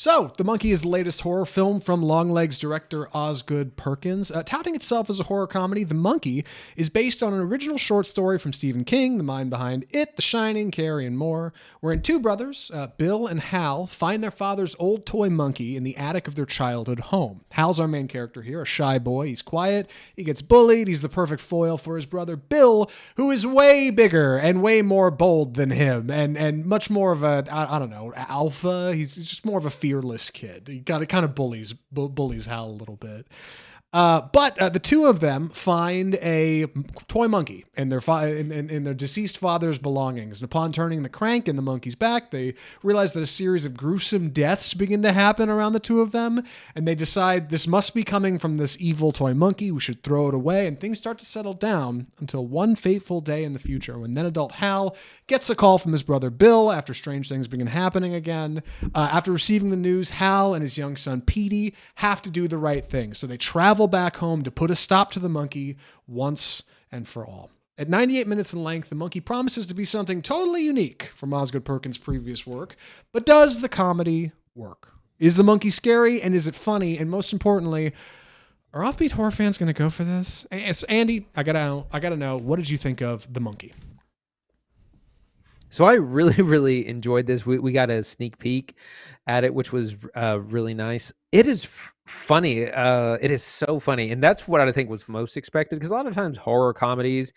So, The Monkey is the latest horror film from Longlegs director Osgood Perkins. Touting itself as a horror comedy, The Monkey is based on an original short story from Stephen King, the mind behind It, The Shining, Carrie, and more, wherein two brothers, Bill and Hal, find their father's old toy monkey in the attic of their childhood home. Hal's our main character here, a shy boy. He's quiet, he gets bullied, he's the perfect foil for his brother Bill, who is way bigger and way more bold than him, and much more of a, I don't know, alpha. He's just more of a fearless kid. He kind of bullies Hal a little bit. But the two of them find a toy monkey in their deceased father's belongings. And upon turning the crank in the monkey's back, they realize that a series of gruesome deaths begin to happen around the two of them. And they decide this must be coming from this evil toy monkey. We should throw it away. And things start to settle down until one fateful day in the future when then adult Hal gets a call from his brother Bill after strange things begin happening again. After receiving the news, Hal and his young son Petey have to do the right thing. So they travel back home to put a stop to the monkey once and for all. At 98 minutes in length, The Monkey promises to be something totally unique from Osgood Perkins' previous work, but does the comedy work? Is The Monkey scary, and is it funny? And most importantly, are offbeat horror fans going to go for this? So Andy, I gotta know, what did you think of The Monkey? So I really, really enjoyed this. We got a sneak peek at it, which was really nice. It is funny. It is so funny. And that's what I think was most expected, because a lot of times horror comedies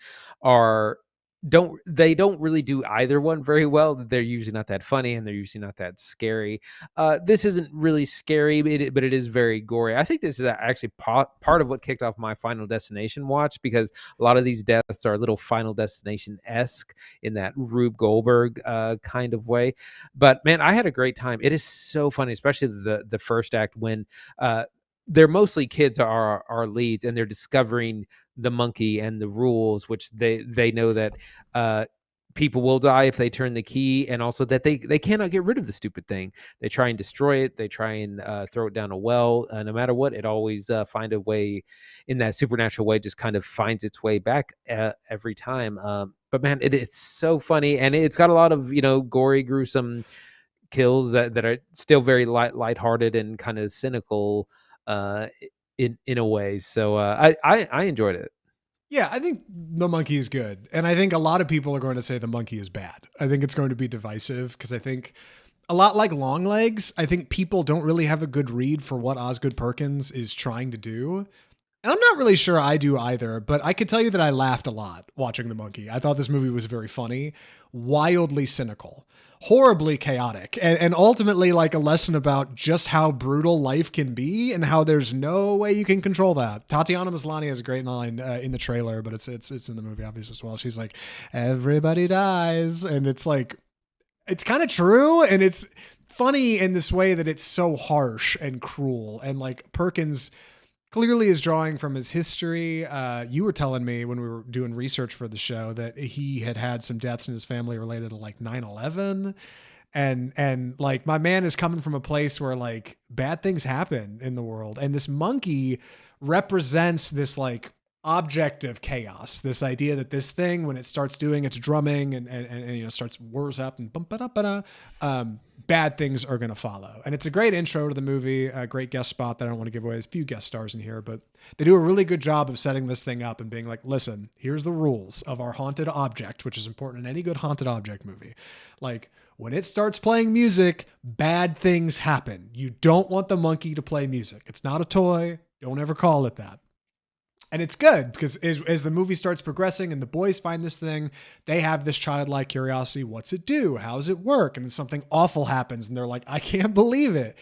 don't really do either one very well. They're usually not that funny, and they're usually not that scary. This isn't really scary, but it is very gory. I think this is actually part of what kicked off my Final Destination watch, because a lot of these deaths are a little Final Destination-esque in that Rube Goldberg kind of way. But man, I had a great time. It is so funny, especially the first act when they're mostly kids are our leads, and they're discovering the monkey and the rules, which they know that people will die if they turn the key, and also that they cannot get rid of the stupid thing. They try and destroy it. They try and throw it down a well. No matter what, it always find a way in that supernatural way, just kind of finds its way back every time. But man, it's so funny, and it's got a lot of gory, gruesome kills that are still very lighthearted and kind of cynical in a way. So I enjoyed it. Yeah, I think The Monkey is good. And I think a lot of people are going to say The Monkey is bad. I think it's going to be divisive, because I think a lot like Longlegs, I think people don't really have a good read for what Osgood Perkins is trying to do. And I'm not really sure I do either, but I could tell you that I laughed a lot watching The Monkey. I thought this movie was very funny, wildly cynical, horribly chaotic, and ultimately like a lesson about just how brutal life can be and how there's no way you can control that. Tatiana Maslany has a great line in the trailer, but it's in the movie obviously as well. She's like, everybody dies. And it's like, it's kind of true. And it's funny in this way that it's so harsh and cruel. And like Perkins clearly is drawing from his history. You were telling me when we were doing research for the show that he had some deaths in his family related to like 9/11. And like my man is coming from a place where like bad things happen in the world. And this monkey represents this like object of chaos, this idea that this thing, when it starts doing its drumming and starts whirs up and bad things are going to follow. And it's a great intro to the movie, a great guest spot that I don't want to give away. There's a few guest stars in here, but they do a really good job of setting this thing up and being like, listen, here's the rules of our haunted object, which is important in any good haunted object movie. Like, when it starts playing music, bad things happen. You don't want the monkey to play music. It's not a toy. Don't ever call it that. And it's good because as the movie starts progressing and the boys find this thing, they have this childlike curiosity. What's it do? How does it work? And then something awful happens and they're like, I can't believe it.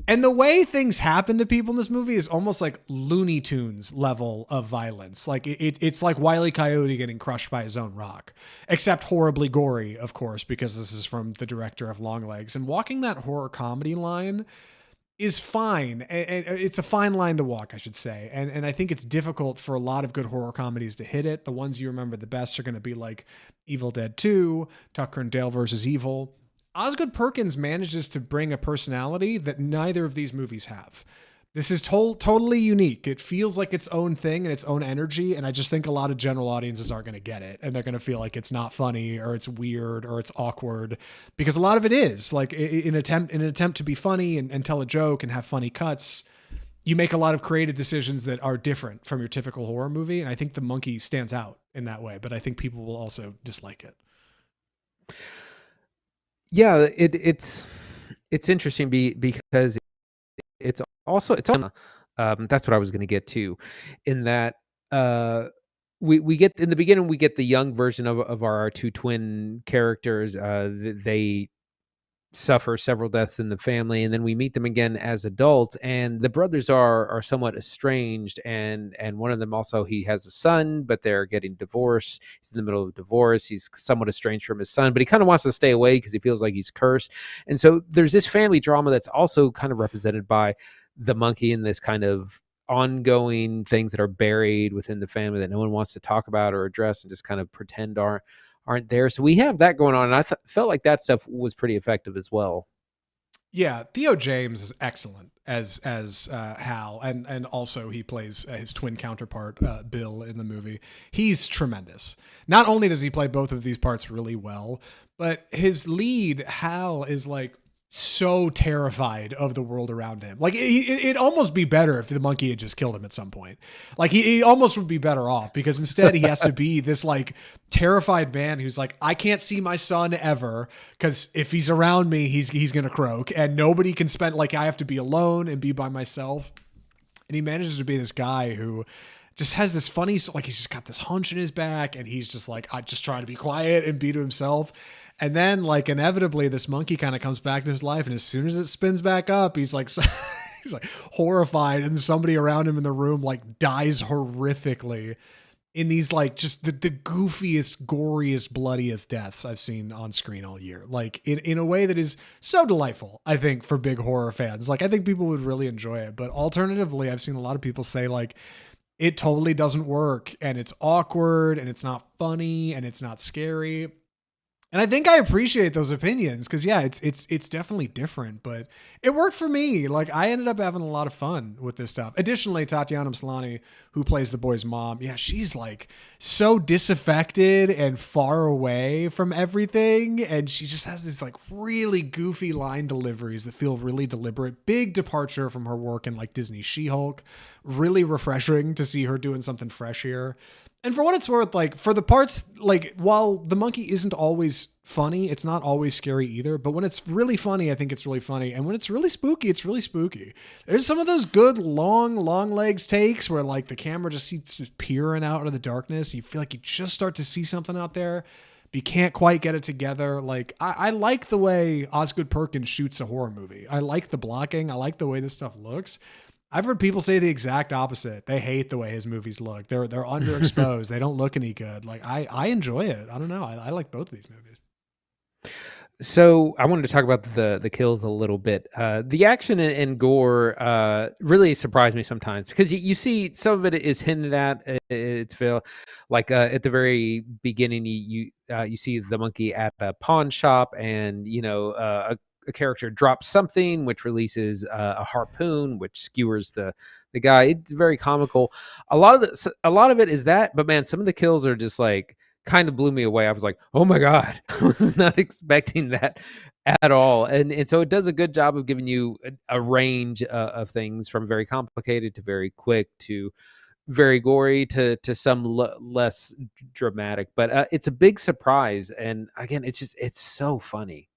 And the way things happen to people in this movie is almost like Looney Tunes level of violence. Like it's like Wile E. Coyote getting crushed by his own rock, except horribly gory, of course, because this is from the director of Longlegs. And walking that horror comedy line is fine. And it's a fine line to walk, I should say. And I think it's difficult for a lot of good horror comedies to hit it. The ones you remember the best are going to be like Evil Dead 2, Tucker and Dale versus Evil. Osgood Perkins manages to bring a personality that neither of these movies have. This is totally unique. It feels like its own thing and its own energy. And I just think a lot of general audiences aren't going to get it. And they're going to feel like it's not funny or it's weird or it's awkward, because a lot of it is like in an attempt to be funny and tell a joke and have funny cuts. You make a lot of creative decisions that are different from your typical horror movie. And I think The Monkey stands out in that way, but I think people will also dislike it. Yeah, it's interesting because it's also that's what I was going to get to, in that we get in the beginning, we get the young version of our two twin characters. They suffer several deaths in the family, and then we meet them again as adults, and the brothers are somewhat estranged, and one of them also, he has a son, but they're getting divorced. He's in the middle of a divorce. He's somewhat estranged from his son, but he kind of wants to stay away because he feels like he's cursed. And so there's this family drama that's also kind of represented by the monkey, in this kind of ongoing things that are buried within the family that no one wants to talk about or address, and just kind of pretend aren't there. So we have that going on, and I felt like that stuff was pretty effective as well. Yeah, Theo James is excellent as Hal, and also he plays his twin counterpart Bill in the movie. He's tremendous. Not only does he play both of these parts really well, but his lead Hal is like so terrified of the world around him. Like it'd almost be better if the monkey had just killed him at some point. Like he almost would be better off, because instead he has to be this like terrified man who's like, I can't see my son ever, because if he's around me, he's gonna croak, and nobody can spend, like, I have to be alone and be by myself. And he manages to be this guy who just has this funny, like, he's just got this hunch in his back, and he's just like, I just trying to be quiet and be to himself. And then, like, inevitably, this monkey kind of comes back to his life, and as soon as it spins back up, he's like, he's like horrified, and somebody around him in the room like dies horrifically in these like just the goofiest, goriest, bloodiest deaths I've seen on screen all year. Like in a way that is so delightful, I think, for big horror fans. Like I think people would really enjoy it. But alternatively, I've seen a lot of people say like it totally doesn't work, and it's awkward, and it's not funny, and it's not scary. And I think I appreciate those opinions, because yeah, it's definitely different, but it worked for me. Like I ended up having a lot of fun with this stuff. Additionally, Tatiana Maslany, who plays the boy's mom, yeah, she's like so disaffected and far away from everything, and she just has these like really goofy line deliveries that feel really deliberate. Big departure from her work in like Disney She-Hulk. Really refreshing to see her doing something fresh here. And for what it's worth, like for the parts, like while the monkey isn't always funny, it's not always scary either. But when it's really funny, I think it's really funny. And when it's really spooky, it's really spooky. There's some of those good long legs takes where like the camera just keeps peering out of the darkness. You feel like you just start to see something out there, but you can't quite get it together. Like I like the way Osgood Perkins shoots a horror movie. I like the blocking. I like the way this stuff looks. I've heard people say the exact opposite. They hate the way his movies look. They're underexposed. They don't look any good. Like I enjoy it. I don't know. I like both of these movies. So I wanted to talk about the kills a little bit. The action and gore really surprised me sometimes, because you see some of it is hinted at. It's feel like at the very beginning you see the monkey at a pawn shop, and a character drops something which releases a harpoon which skewers the guy. It's very comical. A lot of it is that, but man, some of the kills are just like kind of blew me away. I was like, oh my god, I was not expecting that at all. And so it does a good job of giving you a range of things, from very complicated to very quick to very gory to some less dramatic. But it's a big surprise, and again, it's so funny.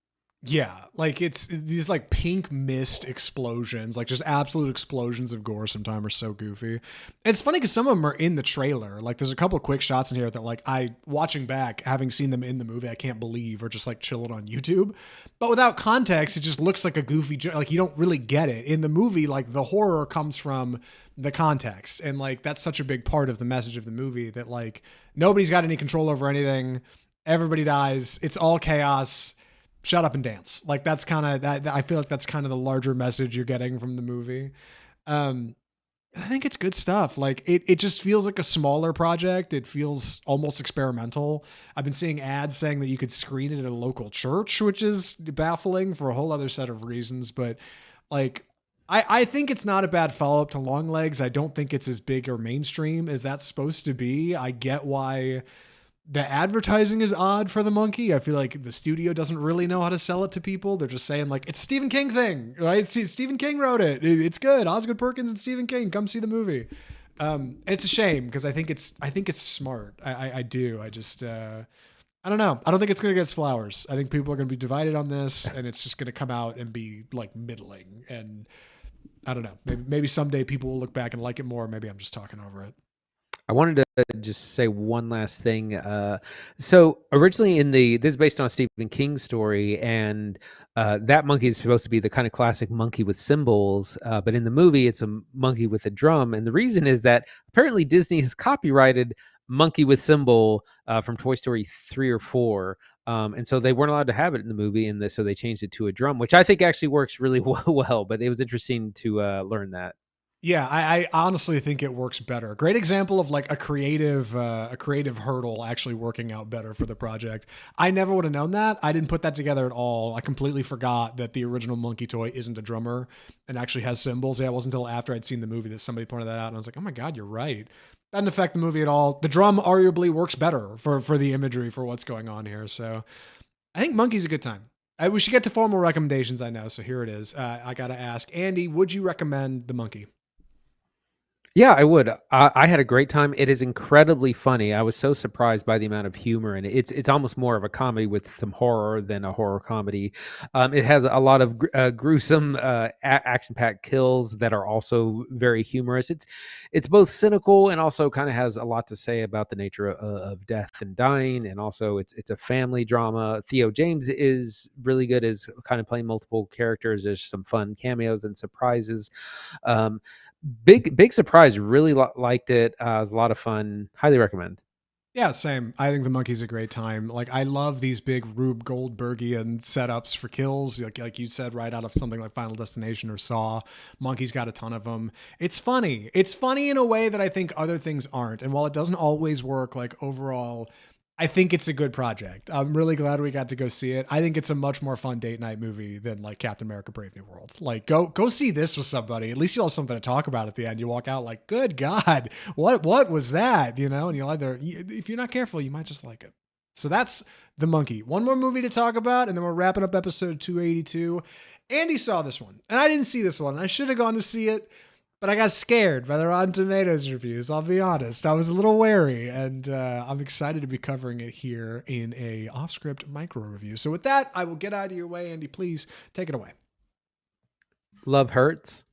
Yeah, like it's these like pink mist explosions, like just absolute explosions of gore sometimes are so goofy. It's funny because some of them are in the trailer. Like there's a couple of quick shots in here that like watching back, having seen them in the movie, I can't believe, or just like chilling on YouTube. But without context, it just looks like a goofy like you don't really get it. In the movie, like the horror comes from the context. And like that's such a big part of the message of the movie, that like nobody's got any control over anything. Everybody dies. It's all chaos. Shut up and dance. Like that's kind of that. I feel like that's kind of the larger message you're getting from the movie. And I think it's good stuff. Like it just feels like a smaller project. It feels almost experimental. I've been seeing ads saying that you could screen it at a local church, which is baffling for a whole other set of reasons. But like I think it's not a bad follow up to Longlegs. I don't think it's as big or mainstream as that's supposed to be. I get why the advertising is odd for the monkey. I feel like the studio doesn't really know how to sell it to people. They're just saying like it's a Stephen King thing, right? Stephen King wrote it. It's good. Osgood Perkins and Stephen King, come see the movie. It's a shame because I think it's smart. I do. I just I don't know. I don't think it's going to get its flowers. I think people are going to be divided on this, and it's just going to come out and be like middling. And I don't know. Maybe someday people will look back and like it more. Maybe I'm just talking over it. I wanted to just say one last thing. So originally this is based on a Stephen King story, and that monkey is supposed to be the kind of classic monkey with cymbals, but in the movie, it's a monkey with a drum. And the reason is that apparently Disney has copyrighted Monkey with Cymbal from Toy Story 3 or 4. And so they weren't allowed to have it in the movie, and so they changed it to a drum, which I think actually works really well. But it was interesting to learn that. Yeah, I honestly think it works better. Great example of like a creative hurdle actually working out better for the project. I never would have known that. I didn't put that together at all. I completely forgot that the original monkey toy isn't a drummer and actually has cymbals. Yeah, it wasn't until after I'd seen the movie that somebody pointed that out, and I was like, oh my god, you're right. That didn't affect the movie at all. The drum arguably works better for the imagery for what's going on here. So I think Monkey's a good time. We should get to formal recommendations. I know, so here it is. I gotta ask Andy, would you recommend the Monkey? Yeah, I would. I had a great time. It is incredibly funny. I was so surprised by the amount of humor in it. It's almost more of a comedy with some horror than a horror comedy. It has a lot of gruesome, action-packed kills that are also very humorous. It's both cynical and also kind of has a lot to say about the nature of death and dying, and also it's a family drama. Theo James is really good as kind of playing multiple characters. There's some fun cameos and surprises. Um, big surprise. Really liked it. It was a lot of fun. Highly recommend. Yeah, same. I think the Monkey's a great time. Like I love these big Rube Goldbergian setups for kills, like you said, right out of something like Final Destination or Saw. Monkey's got a ton of them. It's funny. It's funny in a way that I think other things aren't. And while it doesn't always work, like overall, I think it's a good project. I'm really glad we got to go see it. I think it's a much more fun date night movie than like Captain America: Brave New World. Like go see this with somebody. At least you'll have something to talk about at the end. You walk out like, good God, what was that? You know, and you'll either if you're not careful, you might just like it. So that's The Monkey. One more movie to talk about, and then we're wrapping up episode 282. Andy saw this one, and I didn't see this one. I should have gone to see it. But I got scared by the Rotten Tomatoes reviews. I'll be honest. I was a little wary, and I'm excited to be covering it here in a off-script micro review. So with that, I will get out of your way. Andy, please take it away. Love hurts.